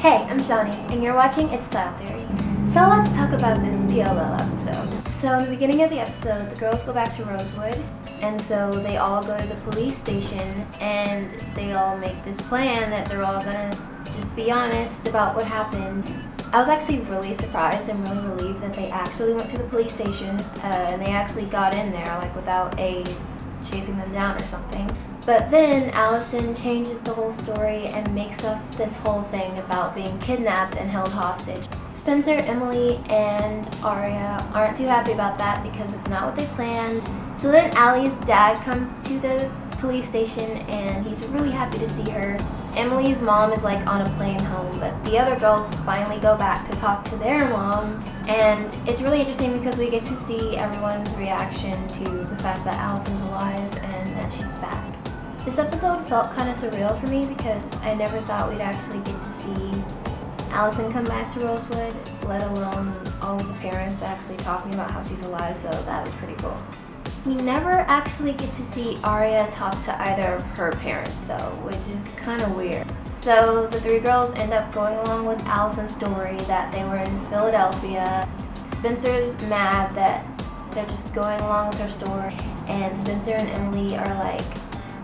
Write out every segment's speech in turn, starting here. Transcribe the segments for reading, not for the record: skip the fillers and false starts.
Hey, I'm Shani, and you're watching It's Style Theory. So let's talk about this PLL episode. So in the beginning of the episode, the girls go back to Rosewood, and so they all go to the police station, and they all make this plan that they're all gonna just be honest about what happened. I was actually really surprised and really relieved that they actually went to the police station, and they actually got in there, like without A chasing them down or something. But then Allison changes the whole story and makes up this whole thing about being kidnapped and held hostage. Spencer, Emily, and Aria aren't too happy about that because it's not what they planned. So then Allie's dad comes to the police station and he's really happy to see her. Emily's mom is like on a plane home, but the other girls finally go back to talk to their moms. And it's really interesting because we get to see everyone's reaction to the fact that Allison's alive and that she's back. This episode felt kind of surreal for me because I never thought we'd actually get to see Allison come back to Rosewood, let alone all of the parents actually talking about how she's alive, so that was pretty cool. We never actually get to see Aria talk to either of her parents though, which is kind of weird. So the three girls end up going along with Allison's story that they were in Philadelphia. Spencer's mad that they're just going along with her story, and Spencer and Emily are like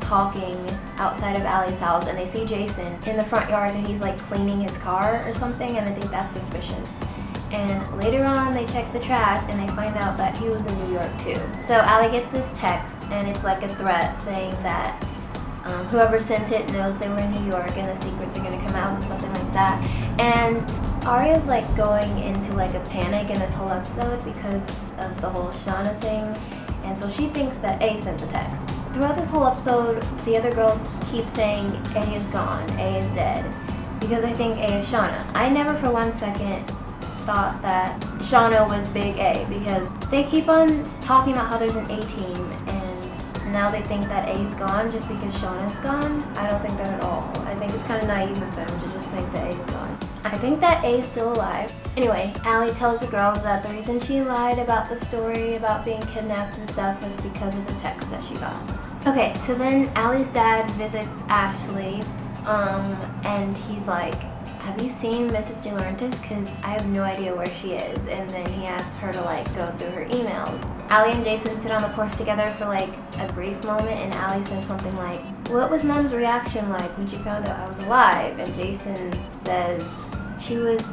talking outside of Allie's house, and they see Jason in the front yard and he's like cleaning his car or something, and I think that's suspicious. And later on they check the trash and they find out that he was in New York too. So Allie gets this text and it's like a threat saying that whoever sent it knows they were in New York and the secrets are going to come out and something like that. And Aria's like going into like a panic in this whole episode because of the whole Shauna thing, and so she thinks that A sent the text. Throughout this whole episode, the other girls keep saying A is gone, A is dead, because I think A is Shauna. I never for 1 second thought that Shauna was Big A, because they keep on talking about how there's an A team, and now they think that A's gone just because Shauna's gone. I don't think that at all. I think it's kind of naive of them to just think that A's gone. I think that A's still alive. Anyway, Allie tells the girls that the reason she lied about the story about being kidnapped and stuff was because of the text that she got. Okay, so then Allie's dad visits Ashley, and he's like, have you seen Mrs. De Laurentiis? Because I have no idea where she is. And then he asks her to like go through her emails. Allie and Jason sit on the porch together for like a brief moment, and Allie says something like, what was Mom's reaction like when she found out I was alive? And Jason says, she was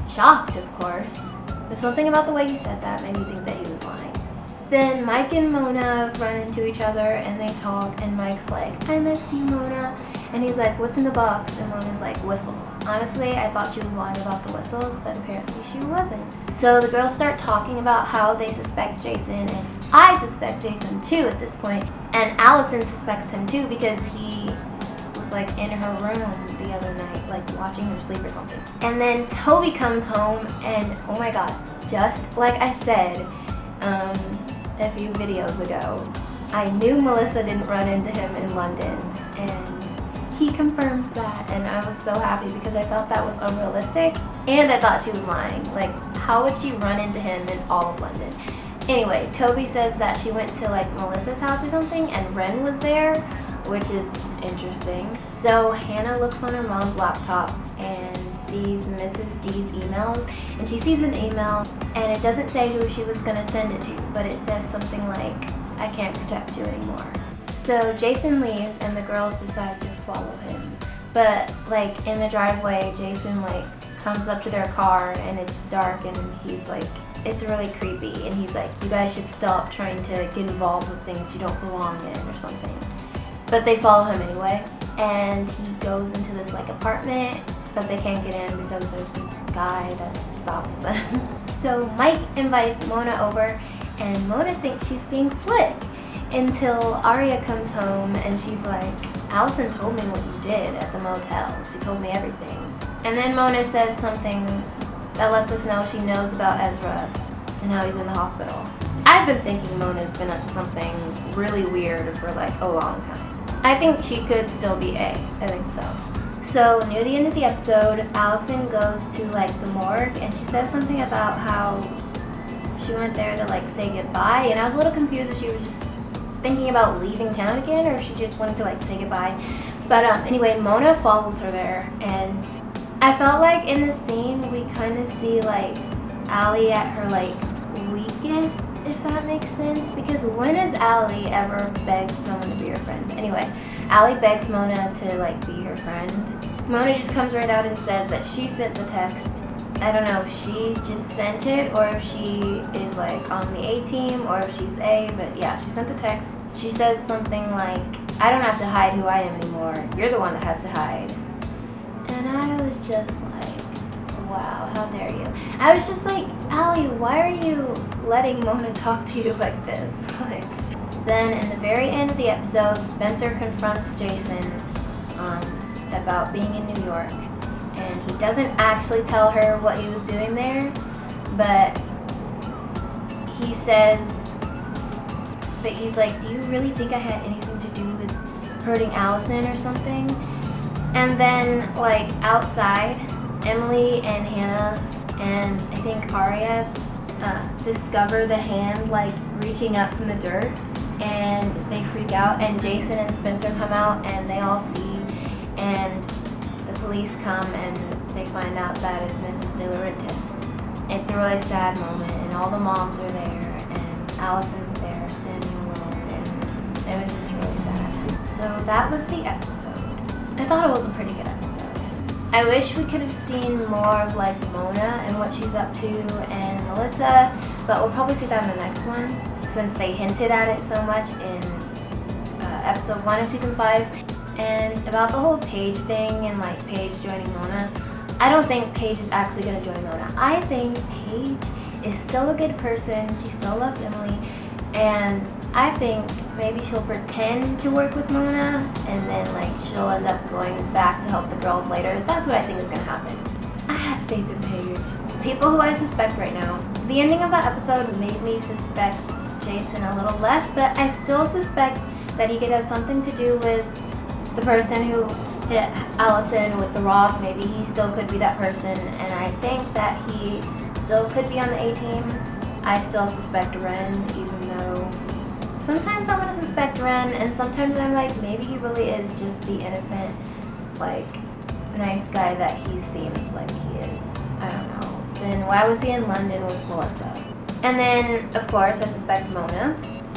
shocked, of course. But something about the way he said that made me think that he was lying. Then Mike and Mona run into each other and they talk, and Mike's like, I miss you, Mona. And he's like, what's in the box? And Mona's like, whistles. Honestly, I thought she was lying about the whistles, but apparently she wasn't. So the girls start talking about how they suspect Jason, and I suspect Jason too at this point. And Allison suspects him too because he was like in her room the other night, like watching her sleep or something. And then Toby comes home, and oh my gosh, just like I said a few videos ago, I knew Melissa didn't run into him in London, and he confirms that, and I was so happy because I thought that was unrealistic, and I thought she was lying. Like, how would she run into him in all of London? Anyway, Toby says that she went to like Melissa's house or something, and Ren was there, which is interesting. So Hannah looks on her mom's laptop and sees Mrs. D's emails, and she sees an email, and it doesn't say who she was gonna send it to, but it says something like, I can't protect you anymore. So Jason leaves and the girls decide to follow him. But like in the driveway, Jason like comes up to their car and it's dark, and he's like, it's really creepy, and he's like, you guys should stop trying to get involved with things you don't belong in or something. But they follow him anyway, and he goes into this like apartment, but they can't get in because there's this guy that stops them. So Mike invites Mona over, and Mona thinks she's being slick until Aria comes home and she's like, Allison told me what you did at the motel. She told me everything. And then Mona says something that lets us know she knows about Ezra and how he's in the hospital. I've been thinking Mona's been up to something really weird for like a long time. I think she could still be A. I think so. So near the end of the episode, Allison goes to like the morgue, and she says something about how she went there to like say goodbye, and I was a little confused if she was just thinking about leaving town again or if she just wanted to like say goodbye. But anyway, Mona follows her there, and I felt like in the scene we kind of see like Allie at her like weakest, if that makes sense, because when has Allie ever begged someone to be her friend? Anyway, Allie begs Mona to like be her friend. Mona just comes right out and says that she sent the text. I don't know if she just sent it or if she is like on the A team or if she's A, but yeah, she sent the text. She says something like, I don't have to hide who I am anymore. You're the one that has to hide. And I was just like, wow, how dare you. I was just like, Allie, why are you letting Mona talk to you like this? Like, then in the very end of the episode, Spencer confronts Jason about being in New York. And he doesn't actually tell her what he was doing there, but he says, but he's like, do you really think I had anything to do with hurting Allison or something? And then, like, outside, Emily and Hannah and I think Arya discover the hand, like, reaching up from the dirt, and they freak out, and Jason and Spencer come out, and they all see, and the police come, and they find out that it's Mrs. De Laurentiis. It's a really sad moment, and all the moms are there, and Allison's there, standing alone, and it was just really sad. So that was the episode. I thought it was a pretty good episode. I wish we could have seen more of like Mona and what she's up to and Melissa, but we'll probably see that in the next one since they hinted at it so much in episode 1 of season 5. And about the whole Paige thing and like Paige joining Mona, I don't think Paige is actually going to join Mona. I think Paige is still a good person. She still loves Emily, and I think maybe she'll pretend to work with Mona and then like she'll end up going back to help the girls later. That's what I think is going to happen. I have faith in Paige. People who I suspect right now. The ending of that episode made me suspect Jason a little less, but I still suspect that he could have something to do with the person who hit Allison with the rock. Maybe he still could be that person, and I think that he still could be on the A team. I still suspect Ren, even though sometimes I want to suspect Ren, and sometimes I'm like, maybe he really is just the innocent, like, nice guy that he seems like he is. I don't know. Then why was he in London with Melissa? And then, of course, I suspect Mona.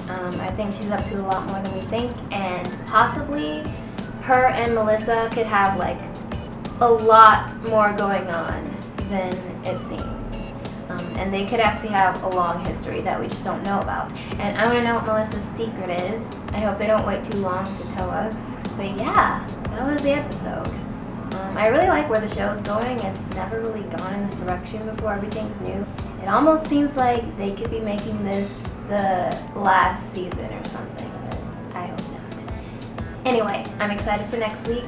I think she's up to a lot more than we think, and possibly her and Melissa could have like a lot more going on than it seems. And they could actually have a long history that we just don't know about. And I want to know what Melissa's secret is. I hope they don't wait too long to tell us. But yeah, that was the episode. I really like where the show is going. It's never really gone in this direction before. Everything's new. It almost seems like they could be making this the last season or something, but I hope not. Anyway, I'm excited for next week.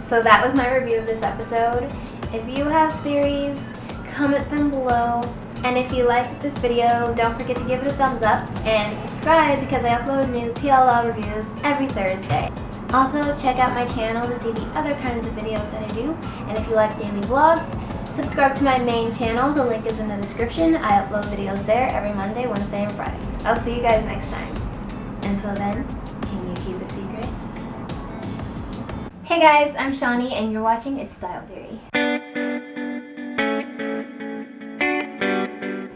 So that was my review of this episode. If you have theories, comment them below. And if you liked this video, don't forget to give it a thumbs up and subscribe because I upload new PLL reviews every Thursday. Also, check out my channel to see the other kinds of videos that I do. And if you like daily vlogs, subscribe to my main channel. The link is in the description. I upload videos there every Monday, Wednesday, and Friday. I'll see you guys next time. Until then, can you keep a secret? Hey guys, I'm Shani and you're watching It's Style Theory.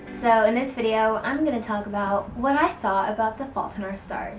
So in this video, I'm going to talk about what I thought about The Fault in Our Stars.